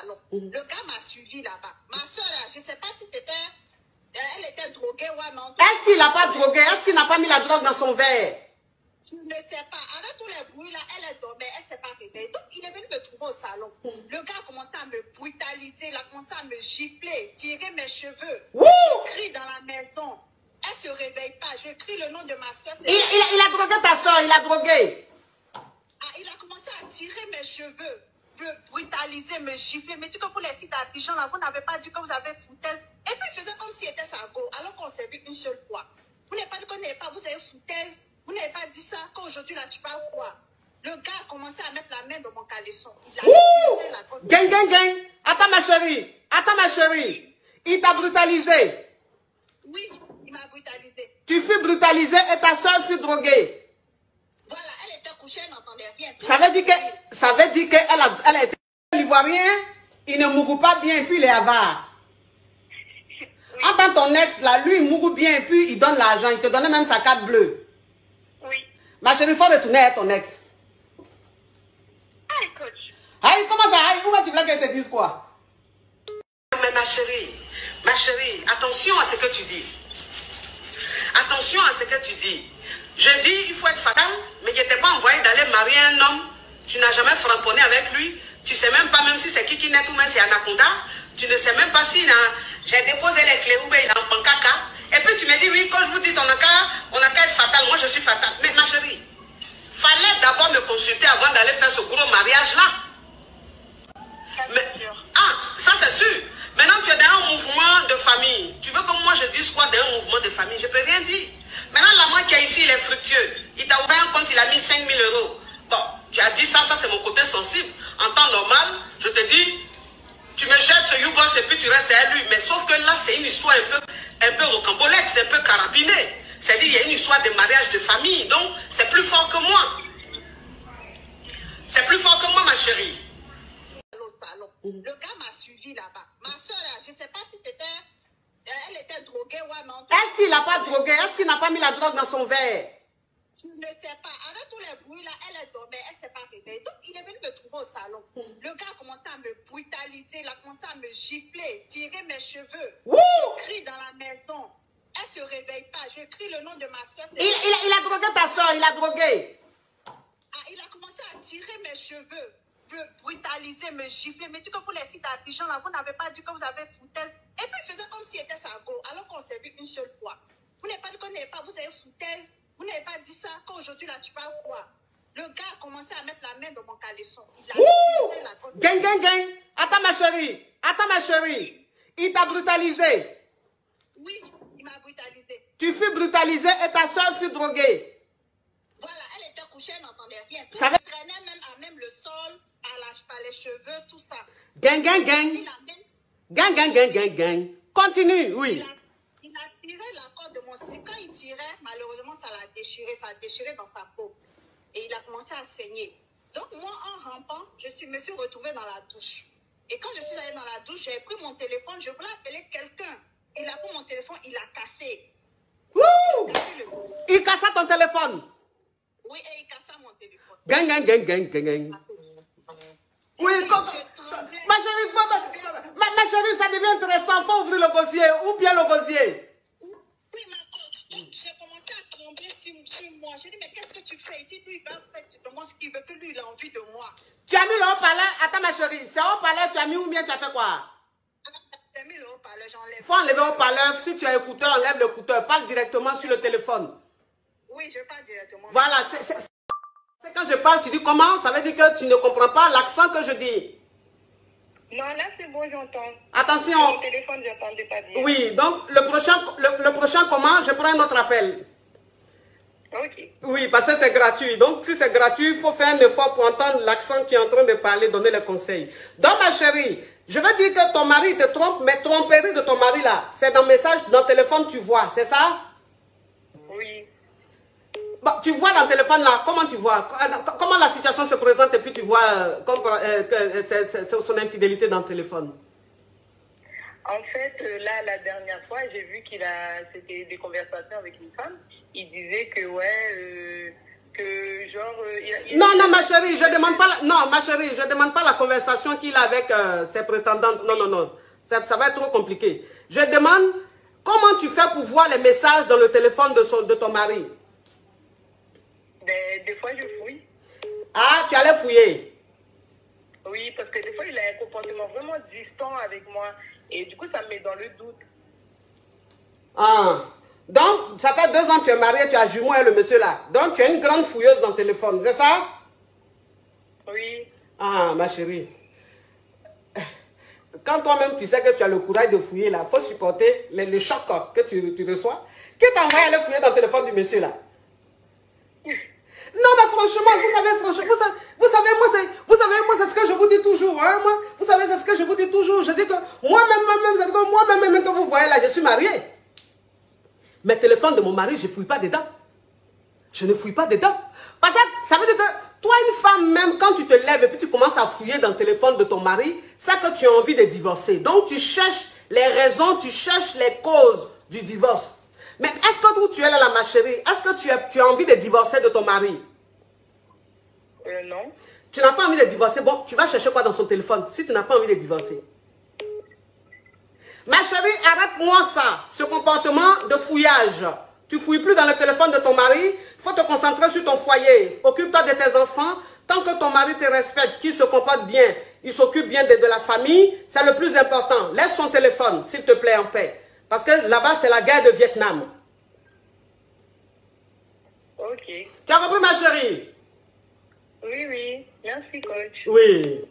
salon. Le gars m'a suivi là-bas. Ma soeur, là, je ne sais pas si elle était droguée ou non. Est-ce qu'il n'a pas drogué? Est-ce qu'il n'a pas mis la drogue dans son verre? Je ne sais pas. Avec tous les bruits là, elle est dormée, elle ne s'est pas réveillée. Donc, il est venu me trouver au salon. Le gars a commencé à me brutaliser, il a commencé à me gifler, tirer mes cheveux. Je crie dans la maison. Elle ne se réveille pas. Je crie le nom de ma soeur. Il a drogué ta soeur, il a drogué. Ah, il a commencé à tirer mes cheveux, me brutaliser, me gifler. Mais tu que pour les filles d'Abidjan, là, vous n'avez pas dit que vous avez foutaise. Et puis, il faisait comme s'il était sa go, alors qu'on s'est vu une seule fois. Vous n'avez pas dit qu'on n'avait pas, vous avez foutaise. Vous n'avez pas dit ça, qu'aujourd'hui, là, tu parles quoi? Le gars a commencé à mettre la main dans mon caleçon. Il a tiré la côte. Gang, gang, gang. Attends, ma chérie. Attends, ma chérie. Il t'a brutalisé. Oui, il m'a brutalisé. Tu fus brutalisé et ta soeur fut droguée. Voilà, elle était couchée, elle n'entendait rien. Ça veut dire qu'elle a été l'ivoirien, il ne mourut pas bien et puis il est avare. Oui. Entends ton ex là, lui il mourut bien et puis il donne l'argent, il te donnait même sa carte bleue. Oui. Ma chérie, il faut retourner à ton ex. Aïe, coach. Aïe, comment ça aïe? Où est-ce que tu voulais qu'elle te dise quoi? Mais ma chérie, attention à ce que tu dis. Attention à ce que tu dis. Je dis, il faut être fatal, mais je ne t'ai pas envoyé d'aller marier un homme. Tu n'as jamais framponné avec lui. Tu ne sais même pas même si c'est qui net ou même c'est Anaconda. Tu ne sais même pas si j'ai déposé les clés ou bien il est en pancaka. Et puis tu me dis, oui, quand je vous dis, on n'a qu'à être fatal. Moi, je suis fatal. Mais ma chérie, fallait d'abord me consulter avant d'aller faire ce gros mariage-là. Mais, ça c'est sûr. Maintenant, tu es dans un mouvement de famille. Tu veux que moi je dise quoi dans un mouvement de famille? Je ne peux rien dire. Maintenant, la moi qui est ici, il est fructueux. Il t'a ouvert un compte, il a mis 5 000 €. Bon, tu as dit ça c'est mon côté sensible. En temps normal, je te dis, tu me jettes ce YouBoss et puis tu restes à lui. Mais sauf que là, c'est une histoire un peu rocambolesque, c'est un peu carabiné. C'est-à-dire, il y a une histoire de mariage de famille. Donc, c'est plus fort que moi. C'est plus fort que moi, ma chérie. Le gars m'a suivi là-bas. Ma soeur, je ne sais pas si elle était droguée ou non. Est-ce qu'il n'a pas drogué? Est-ce qu'il n'a pas mis la drogue dans son verre? Je ne sais pas. Avec tous les bruits là, elle est dormée, elle ne s'est pas réveillée. Donc, il est venu me trouver au salon. Le gars a commencé à me brutaliser, il a commencé à me gifler, tirer mes cheveux. Je crie dans la maison. Elle ne se réveille pas. Je crie le nom de ma soeur. Il a drogué ta soeur, il a drogué. Ah, il a commencé à tirer mes cheveux, me brutaliser, me gifler. Mais tu que pour les filles d'Abidjan, là, vous n'avez pas dit que vous avez foutaise. Et puis, il faisait comme s'il était sa go, alors qu'on s'est vu une seule fois. Vous n'avez pas dit qu'on n'avait pas, vous avez foutaise. Vous n'avez pas dit ça, qu'aujourd'hui, là, tu parles quoi? Le gars a commencé à mettre la main dans mon caleçon. Il a tiré la côte. Gang, gang, gang. Attends, ma chérie. Attends, ma chérie. Il t'a brutalisé. Oui, il m'a brutalisé. Tu fus brutalisé et ta soeur fut droguée. Voilà, elle était couchée, elle n'entendait rien. Tout Ça traînait même à même le sol, par les cheveux, tout ça. Gang, gang, gang. Gang, gang, gang, gang, gang. Continue, oui. Il a tiré la corde de mon slip. Quand il tirait, malheureusement, ça a déchiré dans sa peau. Et il a commencé à saigner. Donc, moi, en rampant, me suis retrouvée dans la douche. Et quand je suis allée dans la douche, j'ai pris mon téléphone, je voulais appeler quelqu'un. Il a pris mon téléphone, il a cassé. Il cassa ton téléphone. Oui, et il cassa mon téléphone. Gang, gang, gang, gang, gang, gang. Oui, ma chérie, ça devient intéressant. Il faut ouvrir le gosier. Ou bien le gosier. Oui, ma coach. J'ai commencé à trembler sur moi. J'ai dit, mais qu'est-ce que tu fais? Il dit, lui, il va faire de moi ce qu'il veut, que lui, il a envie de moi. Tu as mis le haut-parleur. Attends, ma chérie. C'est haut-parleur, tu as mis ou bien tu as fait quoi? J'ai mis le haut-parleur, j'enlève. Il faut enlever le haut-parleur. Si tu as écouteur, enlève l'écouteur. Parle directement sur le téléphone. Oui, je parle directement. Voilà, c'est quand je parle, tu dis comment? Ça veut dire que tu ne comprends pas l'accent que je dis. Non, là, c'est bon, j'entends. Attention. Mon téléphone, je n'entendais pas dire. Oui, donc le prochain comment? Je prends un autre appel. Ok. Oui, parce que c'est gratuit. Donc, si c'est gratuit, il faut faire un effort pour entendre l'accent qui est en train de parler, donner les conseils. Donc, ma chérie, je veux dire que ton mari te trompe, mais tromperie de ton mari là, c'est dans le message, dans le téléphone, tu vois, c'est ça? Oui. Bon, tu vois dans le téléphone là, comment tu vois? Comment la situation se présente et puis tu vois que c'est son infidélité dans le téléphone? En fait, là, la dernière fois, j'ai vu c'était des conversations avec une femme. Il disait que, ouais, que genre... Non, non, ma chérie, je demande pas non, ma chérie, je demande pas la conversation qu'il a avec ses prétendantes. Non, non, non. Ça va être trop compliqué. Je demande comment tu fais pour voir les messages dans le téléphone de ton mari. Des fois, je fouille. Ah, tu allais fouiller? Oui, parce que des fois, il a un comportement vraiment distant avec moi. Et du coup, ça me met dans le doute. Ah. Donc, ça fait 2 ans que tu es marié, tu as jumeau et le monsieur là. Donc, tu es une grande fouilleuse dans le téléphone, c'est ça? Oui. Ah, ma chérie. Quand toi-même, tu sais que tu as le courage de fouiller là, il faut supporter le choc que tu reçois. Qui t'a envoyé aller fouiller dans le téléphone du monsieur là? Non, mais franchement, vous savez, moi, c'est ce que je vous dis toujours. Hein, moi, vous savez, c'est ce que je vous dis toujours. Je dis que moi-même, que vous voyez là, je suis mariée. Mais téléphone de mon mari, je ne fouille pas dedans. Je ne fouille pas dedans. Parce que ça veut dire que toi, une femme, même quand tu te lèves et puis tu commences à fouiller dans le téléphone de ton mari, c'est que tu as envie de divorcer. Donc, tu cherches les raisons, tu cherches les causes du divorce. Mais est-ce que où tu es là, ma chérie, est-ce que tu as envie de divorcer de ton mari? Non. Tu n'as pas envie de divorcer. Bon, tu vas chercher quoi dans son téléphone si tu n'as pas envie de divorcer? Ma chérie, arrête-moi ça, ce comportement de fouillage. Tu fouilles plus dans le téléphone de ton mari, il faut te concentrer sur ton foyer. Occupe-toi de tes enfants. Tant que ton mari te respecte, qu'il se comporte bien, il s'occupe bien de la famille, c'est le plus important. Laisse son téléphone, s'il te plaît, en paix. Parce que là-bas, c'est la guerre de Vietnam. Ok. Tu as compris, ma chérie? Oui, oui. Merci, coach. Oui.